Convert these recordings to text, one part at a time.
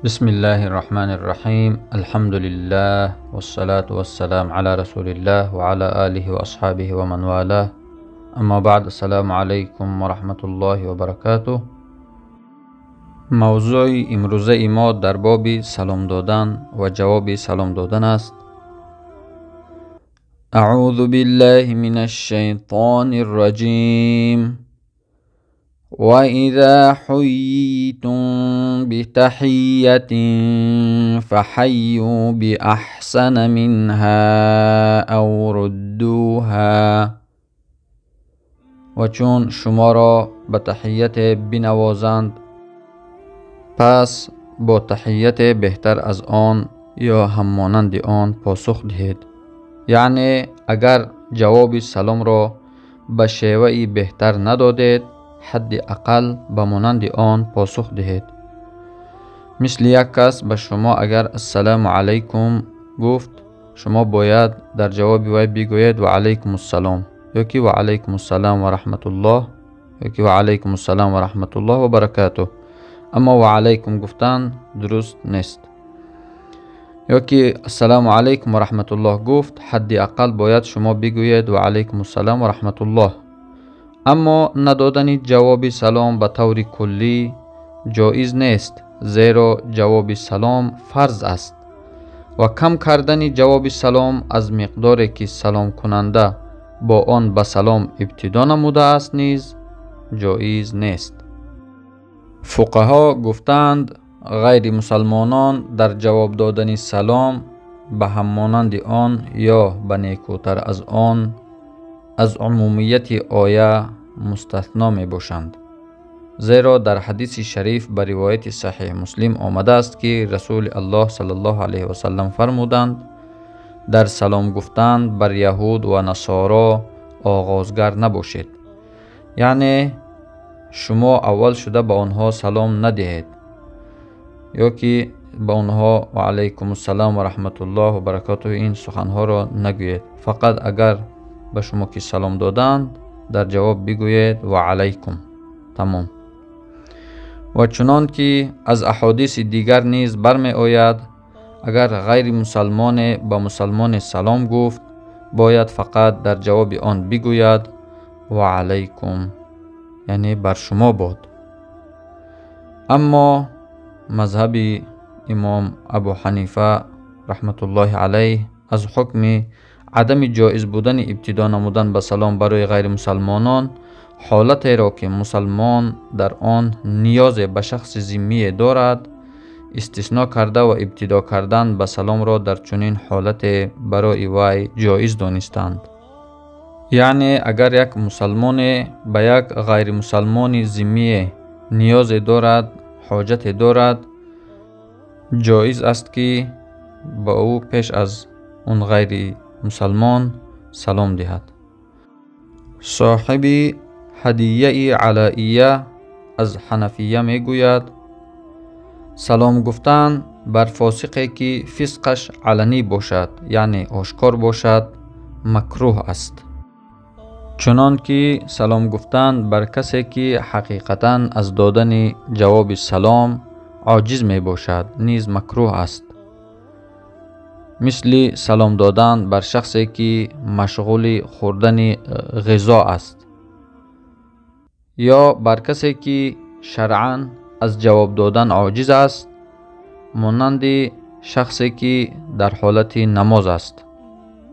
بسم الله الرحمن الرحيم. الحمد لله والصلاة والسلام على رسول الله وعلى آله وأصحابه ومن والاه. اما بعد، السلام عليكم ورحمة الله وبركاته. موضوع امروزه ما در باب سلام دادن و جواب سلام دادن است. اعوذ بالله من الشیطان الرجیم. وَإِذَا حُيِّيتُم بِتَحِيَّةٍ فَحَيُّوا بِأَحْسَنَ مِنْهَا أَوْ رُدُّوهَا. و چون شما را به تحیت بنوازند، پس با تحیت بهتر از آن یا همانند آن پاسخ دهید. یعنی اگر جواب سلام را به شیوهی بهتر ندادید، حد اقل به مانند آن پاسخ دهید. مثل یک کس به شما اگر السلام علیکم گفت، شما باید در جواب وی بگویید و علیکم السلام، یا که و علیکم السلام و رحمت الله، یا که و علیکم السلام و رحمت الله و برکاته. اما و علیکم گفتن درست نیست. یا که السلام علیکم و رحمت الله گفت، حد اقل باید شما بگویید و علیکم السلام و رحمت الله. اما ندادن جواب سلام به طور کلی جایز نیست، زیرا جواب سلام فرض است و کم کردن جواب سلام از مقداری که سلام کننده با آن به سلام ابتدا نموده است نیز جایز نیست. فقها گفتند غیر مسلمانان در جواب دادن سلام به همانند آن یا به نیکوتر از آن از عمومیت آیه مستثنا می باشند، زیرا در حدیث شریف به روایت صحیح مسلم آمده است که رسول الله صلی الله علیه و سلم فرمودند در سلام گفتن بر یهود و نصارا آغازگر نباشید. یعنی شما اول شده به آنها سلام ندهید، یا که به آنها و علیکم السلام و رحمت الله و برکاته این سخنها را نگویید. فقط اگر به شما که سلام دادند در جواب بگویید و علیکم، تمام. و چنان که از احادیث دیگر نیز برمی آید اگر غیر مسلمان به مسلمان سلام گفت، باید فقط در جواب آن بگوید و علیکم، یعنی بر شما باد. اما مذهب امام ابو حنیفه رحمت الله علیه از حکم عدم جایز بودن ابتدا نمودن به سلام برای غیر مسلمانان، حالتی را که مسلمان در آن نیاز به شخص ذمی دارد استثناء کرده و ابتدا کردن به سلام را در چنین حالت برای وی جایز دانستند. یعنی اگر یک مسلمان به یک غیر مسلمان ذمی نیاز دارد، حاجت دارد، جایز است که با او پیش از اون غیر مسلمان سلام دهد. صاحب هدیه علائیه از حنفیه می گوید سلام گفتن بر فاسقی که فسقش علنی باشد، یعنی آشکار باشد، مکروه است. چنان که سلام گفتن بر کسی که حقیقتاً از دادن جواب سلام عاجز می باشد نیز مکروه است. مثل سلام دادن بر شخصی که مشغول خوردن غذا است، یا بر کسی که شرعاً از جواب دادن عاجز است، مانند شخصی که در حالت نماز است،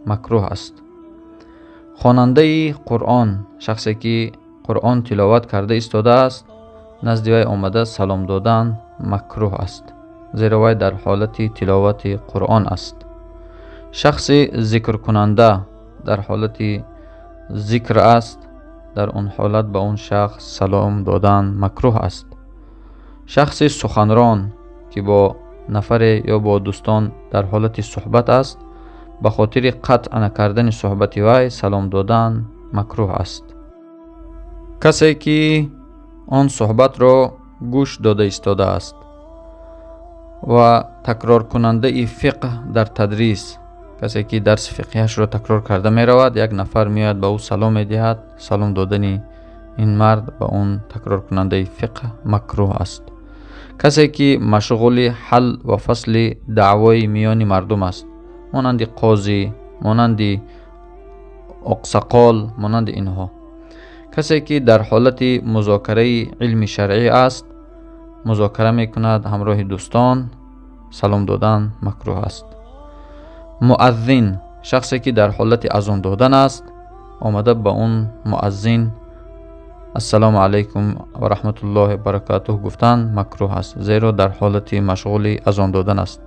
مکروه است. خواننده قرآن، شخصی که قرآن تلاوت کرده ایستاده است، نزد وی آمده سلام دادن مکروه است، زیرا وی در حالت تلاوت قرآن است. شخص ذکر کننده در حالت ذکر است، در اون حالت به اون شخص سلام دادن مکروه است. شخص سخنران که با نفر یا با دوستان در حالت صحبت است، به خاطر قطع نکردن صحبت وی سلام دادن مکروه است. کسی که آن صحبت را گوش داده ایستاده است و تکرار کننده فقه در تدریس، کسی که درس فقهش را تکرار کرده می رود، یک نفر میاد به او سلام می دهد، سلام دادن این مرد به اون تکرار کننده فقه مکروه است. کسی که مشغول حل و فصل دعوای میان مردم است، مانند قاضی، مانند اقساقال، مانند اینها. کسی که در حالت مذاکره علم شرعی است، مذاکره میکند همراه دوستان، سلام دادن مکروه است. مؤذن، شخصی که در حالت اذان دادن است، آمده به اون مؤذن السلام علیکم و رحمت الله و برکاته گفتن مکروه است، زیرا در حالت مشغول اذان دادن است.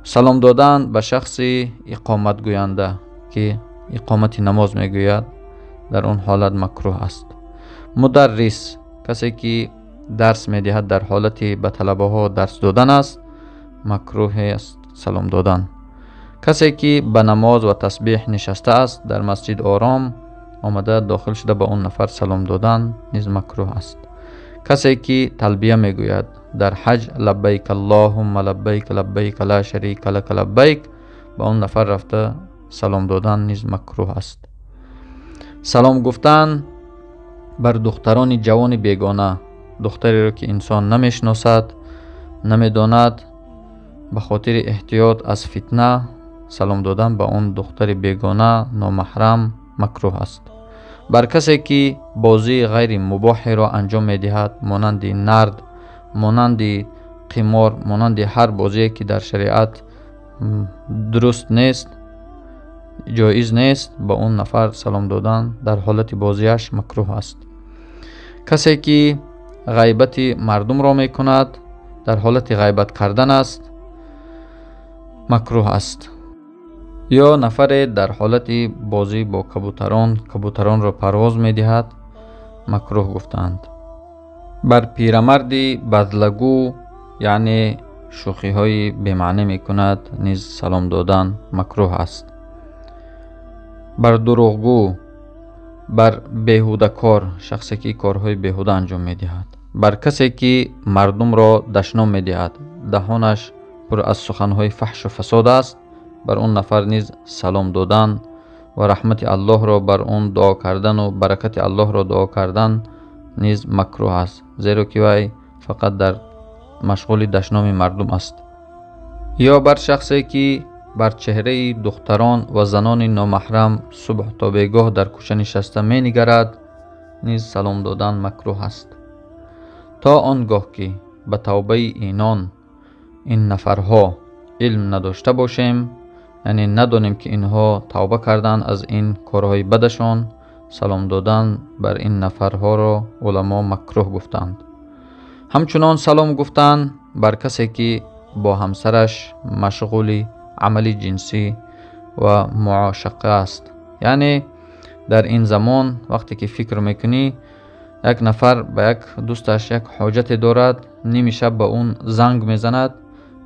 سلام دادن به شخص اقامت گوینده که اقامت نماز میگوید، در اون حالت مکروه است. مدرس، کسی که درس میدهد در حالت به طلبه ها درس دادن است، مکروه است سلام دادن. کسی که به نماز و تسبیح نشسته است، در مسجد آرام آمده داخل شده به اون نفر سلام دادن نیز مکروه است. کسی که تلبیه میگوید در حج لبیک اللهم لبیک لبیک لا شریک لک لبیک، به اون نفر رفته سلام دادن نیز مکروه است. سلام گفتن بر دختران جوان بیگانه، دختری را که انسان نمیشناسد، نمیداند، به خاطر احتیاط از فتنه سلام دادن به اون دختر بیگانه نامحرم مکروه است. بر کسی که بازی غیر مباح را انجام میدهد، مانند نرد، مانند قمار، مانند هر بازی که در شریعت درست نیست، جایز نیست، به اون نفر سلام دادن در حالت بازیش مکروه است. کسی که غیبت مردم را میکند، در حالت غیبت کردن است، مکروه است. یا نفر در حالت بازی با کبوتران را پرواز میدهد، مکروه گفتند. بر پیرمرد بدلگو یعنی شوخی های بی‌معنی میکند نیز سلام دادن مکروه است. بر دروغگو، بر بیهوده کار، شخصی که کارهای بیهوده انجام میدهد. بر کسی که مردم را دشنام میدهد، دهانش پر از سخنهای فحش و فساد است، بر اون نفر نیز سلام دادن و رحمت الله را بر اون دعا کردن و برکت الله را دعا کردن نیز مکروه است، زیرا که وی فقط در مشغول دشنام مردم است. یا بر شخصی که بر چهره دختران و زنان نامحرم صبح تا بیگاه در کوچه نشسته می نگرد، نیز سلام دادن مکروه است. تا آنگاه که به توبه این نفرها علم نداشته باشیم، یعنی ندانیم که اینها توبه کردن از این کارهای بدشان، سلام دادن بر این نفرها را علما مکروه گفتند. همچنان سلام گفتن بر کسی که با همسرش مشغول عمل جنسی و معاشقه است. یعنی در این زمان وقتی که فکر میکنی یک نفر به یک دوستش یک حاجت دارد، نیم شب به اون زنگ میزند،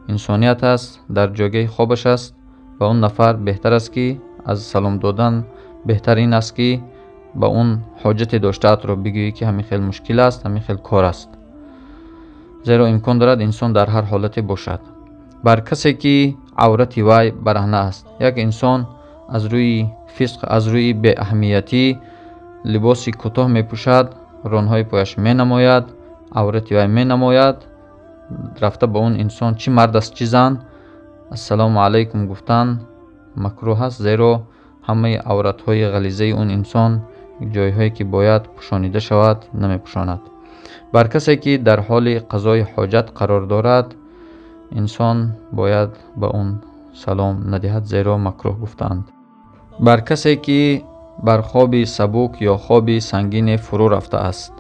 انسانیت است، در جایگاه خوابش است، به اون نفر بهتر است که از سلام دادن بهتر این است که به اون حاجت داشته‌ات رو بگویی که همین خیلی مشکل است، همین خیلی کار است، زیرا امکان دارد انسان در هر حالت باشد. بر کسی که عورت وی برهنه است، یک انسان از روی فسق، از روی بی اهمیتی لباسی کوتاه می پوشد، رانهای پایش می نماید، عورت وی می نماید، رفته به اون انسان چی مرد است چی زن السلام علیکم گفتن مکروه است، زیرا همه عورت های غلیظه اون انسان جایهایی که باید پوشانیده شود نمی پوشاند. بر کسی که در حال قضای حاجت قرار دارد، انسان باید به اون سلام ندهد، زیرا مکروه گفتند. بر کسی که بر خواب سبک یا خواب سنگین فرو رفته است،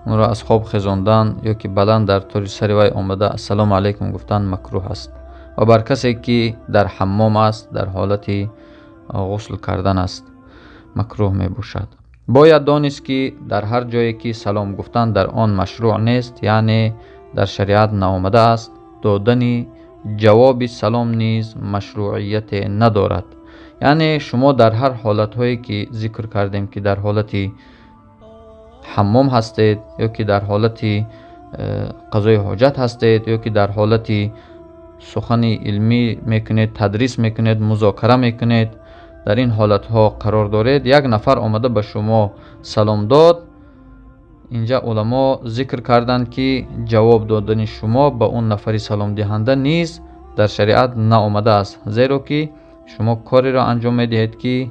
اون را از خواب خیزاندن یا که بلند در طور سر وی آمده السلام علیکم گفتن مکروه است. و بر کسی که در حمام است، در حالت غسل کردن است، مکروه می باشد. باید دانست که در هر جایی که سلام گفتن در آن مشروع نیست، یعنی در شریعت نآمده است، دادن جواب سلام نیز مشروعیت ندارد. یعنی شما در هر حالت هایی که ذکر کردیم که در حالت حمام هستید، یا که در حالت قضای حاجت هستید، یا که در حالت سخن علمی میکنید، تدریس میکنید، مذاکره میکنید، در این حالت ها قرار دارید، یک نفر آمده به شما سلام داد، اینجا علما ذکر کردند که جواب دادن شما به اون نفر سلام دهنده نیز در شریعت نآمده است، زیرا که شما کاری را انجام میدهید که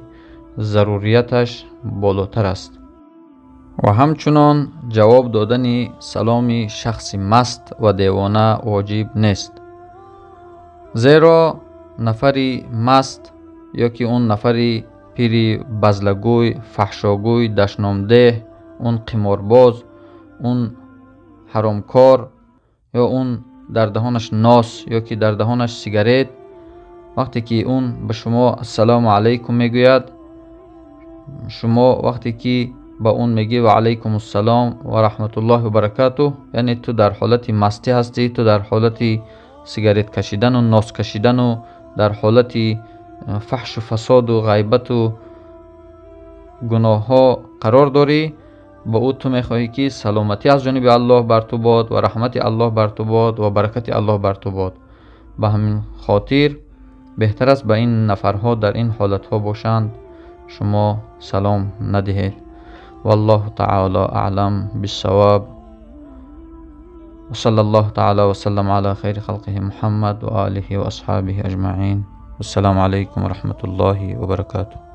ضروریتش بالاتر است. و همچنان جواب دادن سلام شخص مست و دیوانه واجب نیست، زیرا نفری مست یا که اون نفری پیری بزلگوی، فحشاگوی، دشنامده، اون قمارباز، اون حرامکار یا اون در دهانش ناس یا که در دهانش سیگارت، وقتی که اون به شما السلام علیکم میگوید، شما وقتی که با اون میگی و علیکم السلام و رحمت الله و برکاته، یعنی تو در حالت مستی هستی، تو در حالت سیگارت کشیدن و ناس کشیدن و در حالت فحش و فساد و غیبت و گناه ها قرار داری. با او تو میخواهی که سلامتی از جانب الله بر تو باد و رحمت الله بر تو باد و برکت الله بر تو باد. به همین خاطر بهتر است به این نفرها در این حالت ها باشند شما سلام ندهید. والله تعالی اعلم بالصواب. وصلى الله تعالى وسلم على خير خلقه محمد وآله وأصحابه أجمعين. والسلام عليكم ورحمة الله وبركاته.